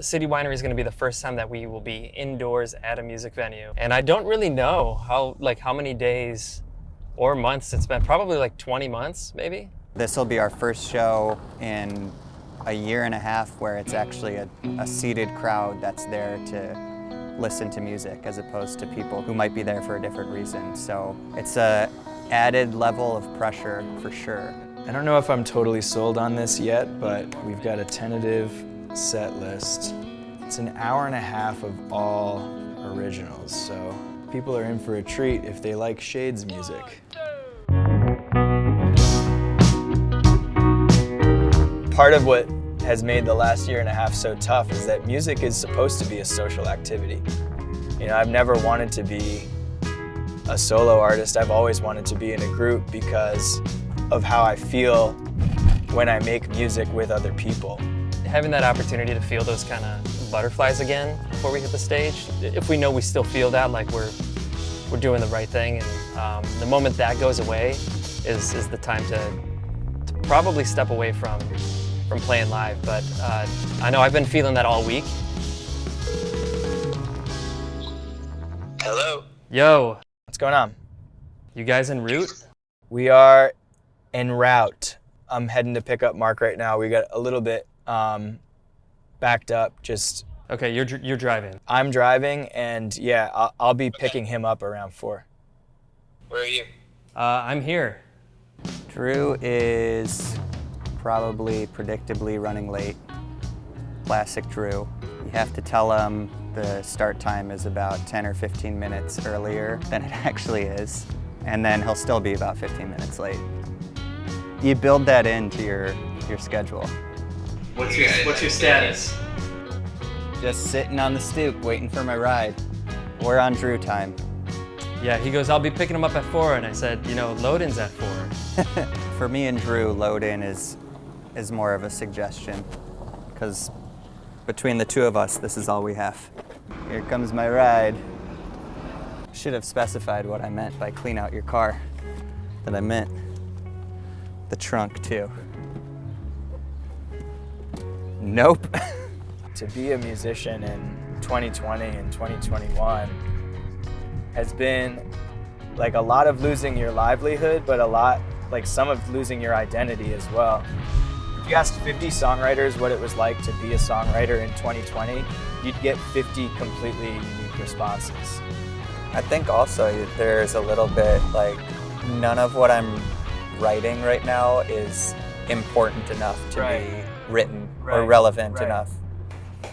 City Winery is going to be the first time that we will be indoors at a music venue. And I don't really know how many days or months it's been. Probably like 20 months, maybe. This will be our first show in a year and a half where it's actually a seated crowd that's there to listen to music as opposed to people who might be there for a different reason. So it's a added level of pressure for sure. I don't know if I'm totally sold on this yet, but we've got a tentative set list. It's an hour and a half of all originals, so people are in for a treat if they like Shades music. Part of what has made the last year and a half so tough is that music is supposed to be a social activity. You know, I've never wanted to be a solo artist. I've always wanted to be in a group because of how I feel when I make music with other people. Having that opportunity to feel those kind of butterflies again before we hit the stage, if we know we still feel that, like we're doing the right thing, and the moment that goes away is the time to probably step away from playing live. But I know I've been feeling that all week. Hello. Yo. What's going on? You guys en route? We are en route. I'm heading to pick up Mark right now. We got a little bit backed up. Just okay. You're driving. I'm driving, and yeah, I'll be picking him up around 4. Where are you? I'm here. Drew is probably predictably running late. Classic Drew. You have to tell him the start time is about 10 or 15 minutes earlier than it actually is, and then he'll still be about 15 minutes late. You build that into your schedule. What's your status? Just sitting on the stoop waiting for my ride. We're on Drew time. Yeah, he goes, I'll be picking him up at 4, and I said, you know, load-in's at 4. For me and Drew, load-in is more of a suggestion, because between the two of us, this is all we have. Here comes my ride. Should have specified what I meant by clean out your car. That I meant the trunk too. Nope. To be a musician in 2020 and 2021 has been like a lot of losing your livelihood, but a lot like some of losing your identity as well. If you asked 50 songwriters what it was like to be a songwriter in 2020, you'd get 50 completely unique responses. I think also there's a little bit like none of what I'm writing right now is important enough to be written or relevant enough.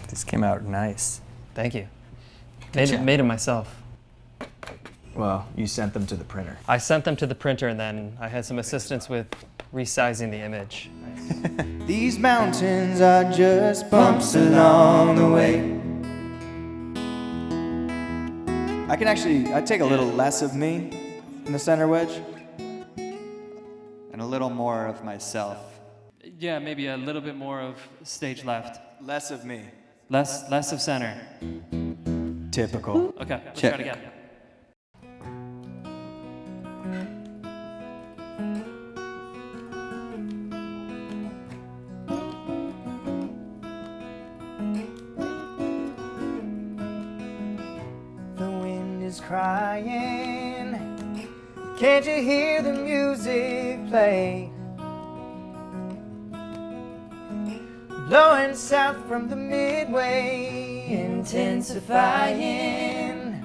This came out nice. Thank you. Made it myself. Well, you sent them to the printer. I sent them to the printer, and then I had some assistance with resizing the image. These mountains are just bumps along the way. I take a little less of me in the center wedge. And a little more of myself. Yeah, maybe a little bit more of stage left. Less of me. Less of center. Typical. Okay, let's Check. try it again. The wind is crying. Can't you hear the music play? Blowing south from the midway, intensifying.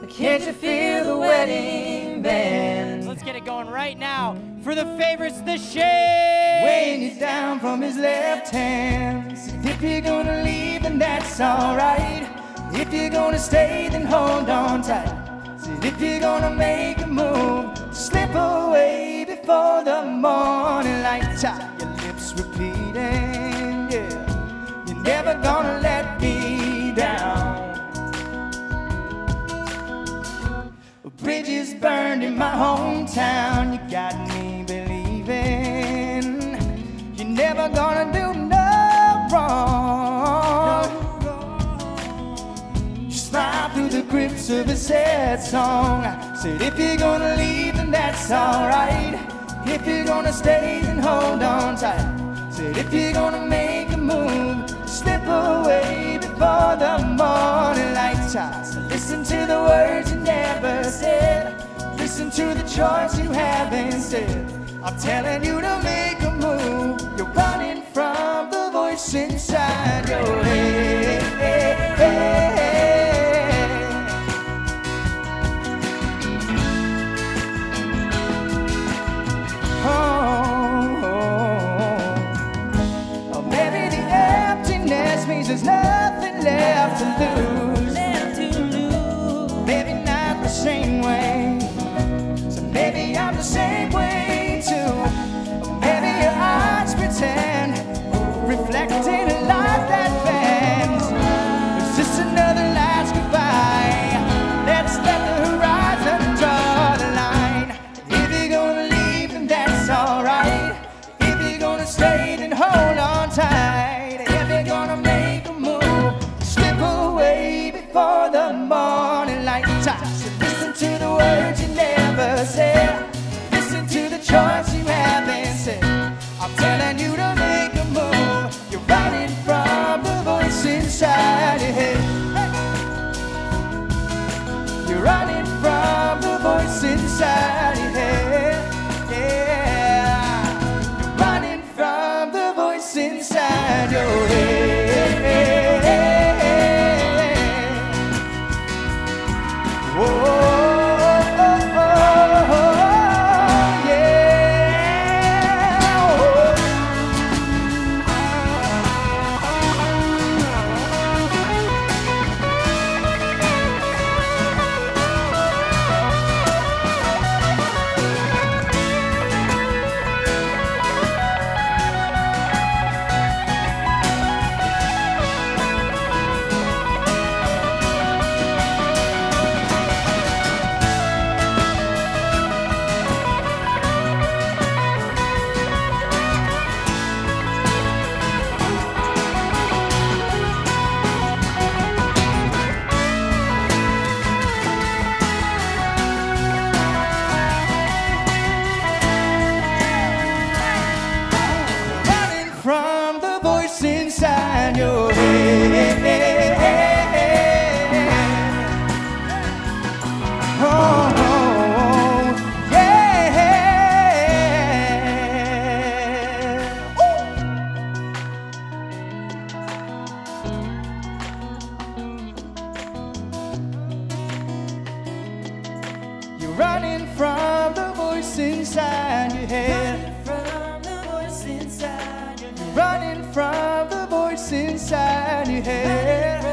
Can't you feel the wedding band? Let's get it going right now for the favorites, the Shades! Weighing it down from his left hand. Said, if you're gonna leave, then that's alright. If you're gonna stay, then hold on tight. Said, if you're gonna make a move, slip away before the morning light. Tie your lips repeating, yeah. You're never gonna let me down. Bridges burned in my hometown. You got me believing you're never gonna do no wrong. You smile through the grips of a sad song. I said if you're gonna leave, then that's alright. If you're gonna stay, then hold on tight. Said if you're gonna make a move, slip away toss. Listen to the words you never said. Listen to the choice you haven't said. I'm telling you to make a move. You're running from the voice inside your head. Oh, maybe the emptiness means there's nothing left to lose. Maybe not the same way. So maybe I'm the same way too. Maybe your eyes pretend, reflecting a light that bends. It's just another last goodbye. Let's let the horizon draw the line. If you're gonna leave, then that's alright. If you're gonna stay, then hold on tight. If you're gonna make a move, slip away before the morning light. So listen to the words you never said. Listen to the choice you haven't said. I'm telling you to make a move. You're running from the voice inside your head. You're running from the voice inside your head. Yeah. You're running from the voice inside your head. Whoa. Running from the voice inside your head. Running from the voice inside your head.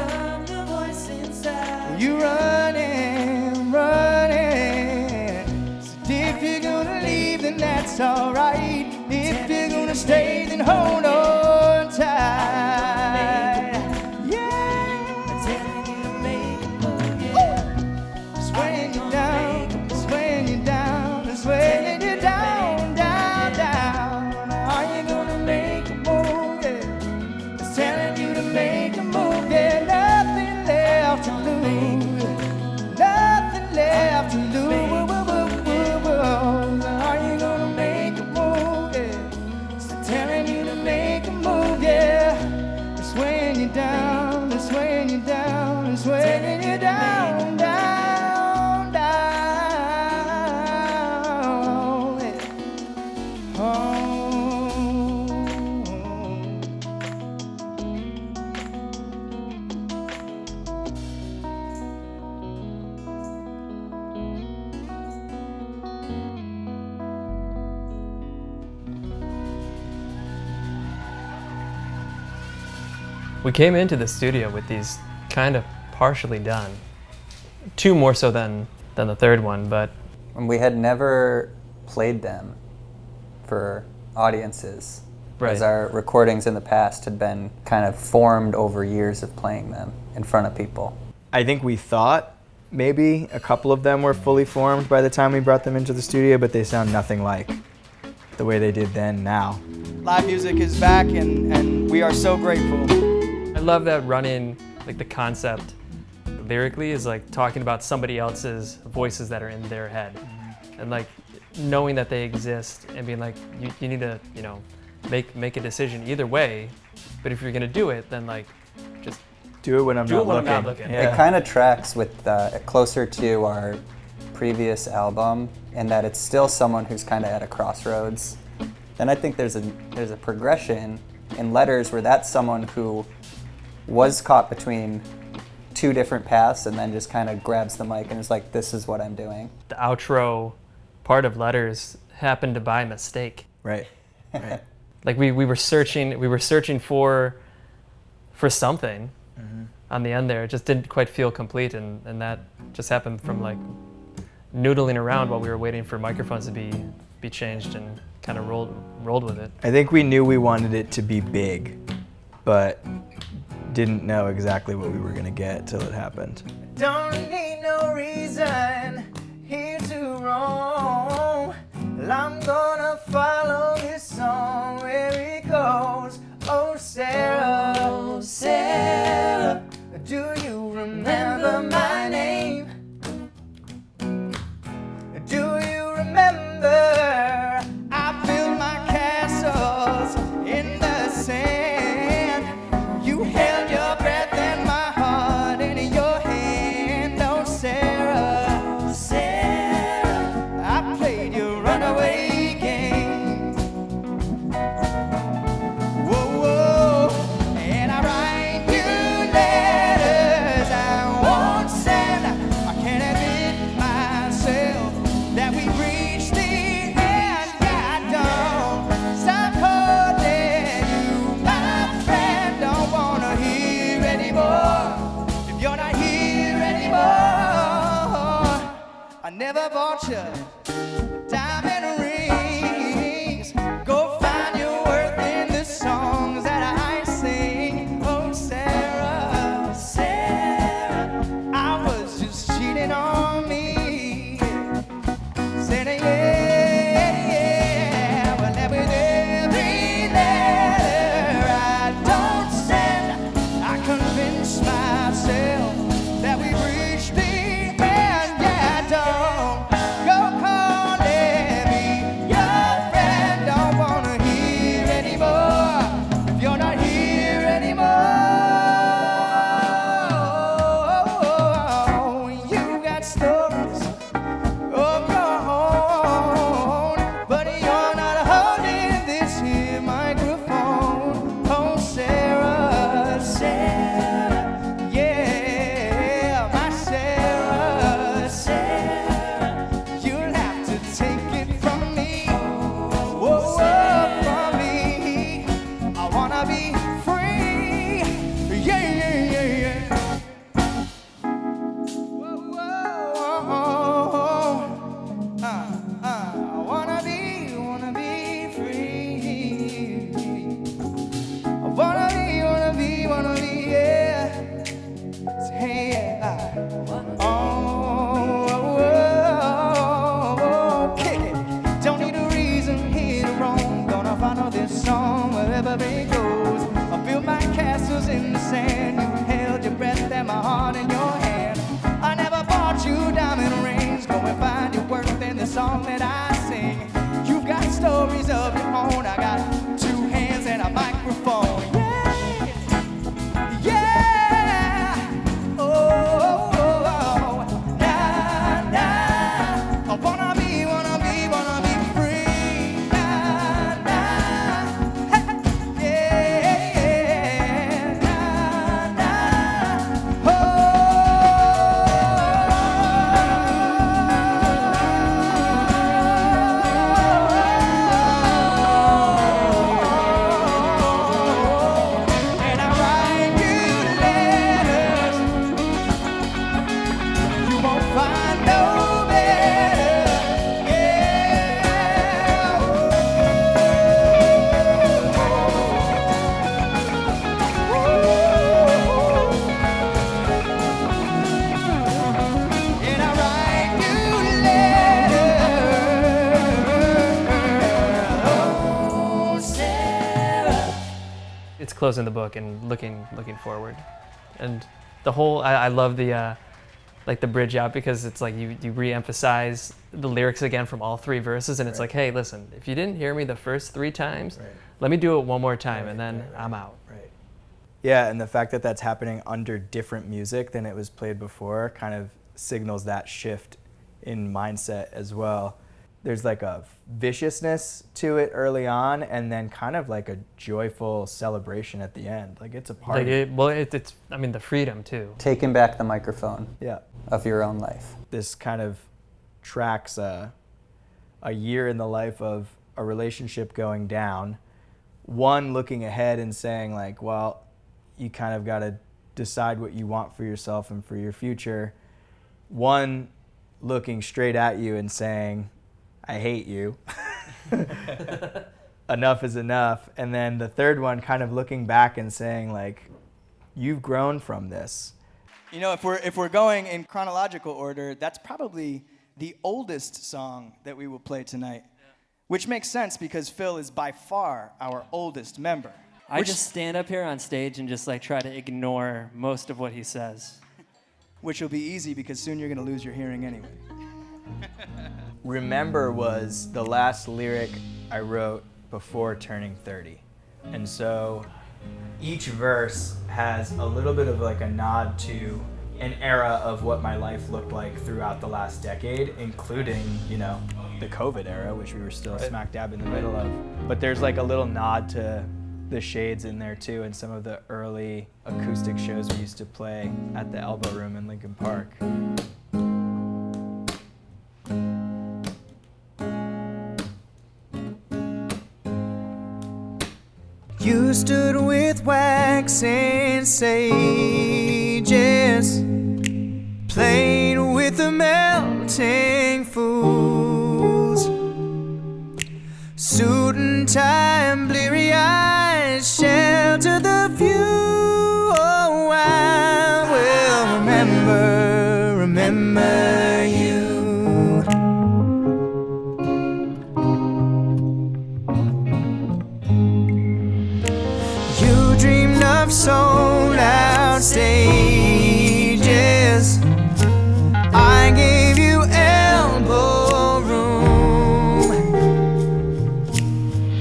You're running, running. So if you're gonna leave, then that's alright. If you're gonna stay, then hold on tight. Yeah. I'm telling you to make a move, yeah. Just when you're down. Swaying you down, down, down. Are you gonna make a move? Yeah. It's telling you to make a move. Yeah, nothing left to lose. Nothing left to lose. Are you gonna make a move? Yeah. It's telling you to make a move. Yeah. It's swaying you down. It's swaying you down. It's swaying you down, down. We came into the studio with these kind of partially done. Two more so than the third one, but... And we had never played them for audiences. Right. As our recordings in the past had been kind of formed over years of playing them in front of people. I think we thought maybe a couple of them were fully formed by the time we brought them into the studio, but they sound nothing like the way they did then now. Live music is back and we are so grateful. I love that run-in, like the concept lyrically is like talking about somebody else's voices that are in their head. And like knowing that they exist and being like, you need to, make a decision either way, but if you're gonna do it, then like just Do it when I'm not looking. not looking. Yeah. It kind of tracks with closer to our previous album in that it's still someone who's kind of at a crossroads. Then I think there's a progression in Letters where that's someone who was caught between two different paths and then just kind of grabs the mic and is like, this is what I'm doing. The outro part of Letters happened by mistake. Right. Like we were searching for something on the end there. It just didn't quite feel complete, and that just happened from like noodling around while we were waiting for microphones to be changed, and kind of rolled with it. I think we knew we wanted it to be big, but didn't know exactly what we were gonna get till it happened. Don't need no reason here to roam. Well, I'm gonna follow this song where it goes. Oh Sarah, Sarah, do you remember my name? Do you remember I built my castles in the sand? You held your breath and my heart in your hand. Oh Sarah, Sarah, I played your runaway game. Whoa, whoa, and I write you letters I won't send. I can't admit myself that we reached the end. Yeah, I don't stop holding you, my friend. Don't wanna hear anymore if you're not here anymore. I never bought you diamond rings. Go find your worth in the songs that I sing. Oh Sarah, Sarah, I was just cheating on me. Said yeah, well that with every letter I don't send, I convince myself that we reached the end. Yeah, don't go calling me your friend. Don't wanna hear anymore if you're not here anymore. You got stories of your own, but you're not holding this here microphone. Oh Sarah, Sarah, yeah, my Sarah, Sarah, you'll have to take it from me. Whoa, from me. I wanna be free. Yeah, yeah, yeah, yeah. Whoa, I wanna be free. I wanna be, yeah. Say, yeah. Okay. Don't need a reason here to roam. Gonna follow this song wherever it goes. I built my castles in the sand. You held your breath and my heart in your hand. I never bought you diamond rings. Go and find your worth in the song that I sing. You've got stories of your own. I got two hands and a microphone. Yeah, yeah. Oh, nah, nah. I wanna be free. Nah, nah. Hey, yeah, nah, nah. And I write you letters you won't find no better. And I write you letters. Oh, Sarah. It's closing the book and looking forward, and the whole I love the like the bridge out, because it's like you re-emphasize the lyrics again from all three verses, and it's like, hey, listen, if you didn't hear me the first 3 times, let me do it one more time, and then I'm out. Right. Yeah, and the fact that that's happening under different music than it was played before kind of signals that shift in mindset as well. There's like a viciousness to it early on, and then kind of like a joyful celebration at the end. Like it's a party. It's I mean, the freedom too. Taking back the microphone Yeah. of your own life. This kind of tracks a year in the life of a relationship going down. One looking ahead and saying like, well, you kind of got to decide what you want for yourself and for your future. One looking straight at you and saying, I hate you. Enough is enough. And then the third one kind of looking back and saying like, you've grown from this. You know, if we're going in chronological order, that's probably the oldest song that we will play tonight, which makes sense because Phil is by far our oldest member. I just stand up here on stage and just like try to ignore most of what he says. Which will be easy because soon you're going to lose your hearing anyway. Remember was the last lyric I wrote before turning 30. And so each verse has a little bit of like a nod to an era of what my life looked like throughout the last decade, including, you know, the COVID era, which we were still smack dab in the middle of. But there's like a little nod to the shades in there too, and some of the early acoustic shows we used to play at the Elbow Room in Lincoln Park. You stood with wax and sages, played with the melting fools. Suit and tie and bleary eyes shelter the view. Oh, I will remember you. You dreamed of sold-out stages. I gave you elbow room.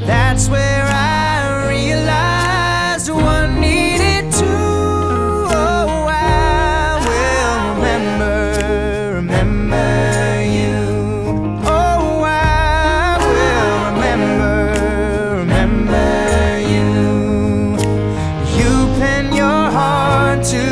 That's where I realized what needed to. Oh, I will remember you. Oh, I will remember you. You pen your heart to